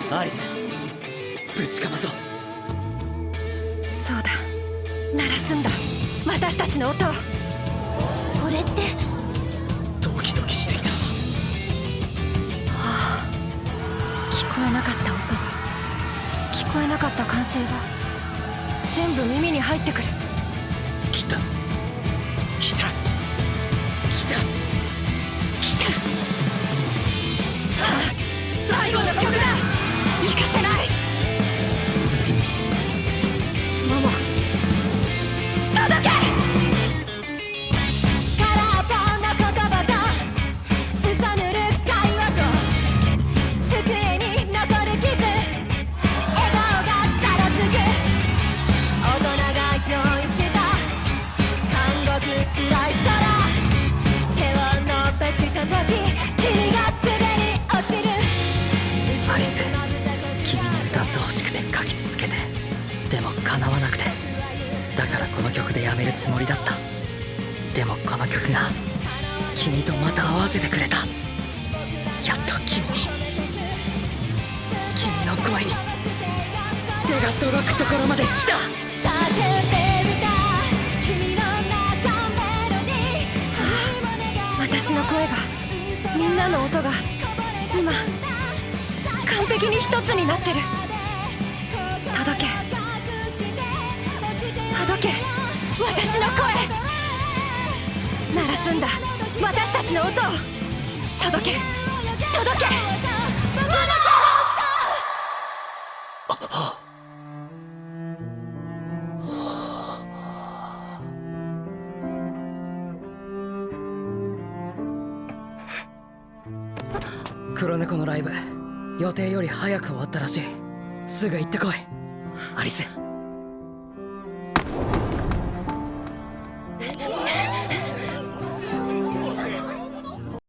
アリス、ぶちかまそう。そうだ、鳴らすんだ私たちの音を。これってドキドキしてきた。はあ、聞こえなかった音が、聞こえなかった歓声が全部耳に入ってくる。来た来た来た来た。さあ最後の曲だ。行かせない。モモ、届け。空っぽの言葉と嘘塗る会話と机に残る傷、笑顔がざらつく。大人が用意した監獄暗い空、手を伸ばした時君が滑り落ちる。アリス、君に歌ってほしくて書き続けて、でも叶わなくて、だからこの曲でやめるつもりだった。でもこの曲が君とまた合わせてくれた。やっと君の声に手が届くところまで来た。私の声が、みんなの音が今完璧に一つになってる。届け届け、私の声。鳴らすんだ私たちの音を。届け届け。黒猫のライブ、予定より早く終わったらしい。すぐ行ってこい、アリス。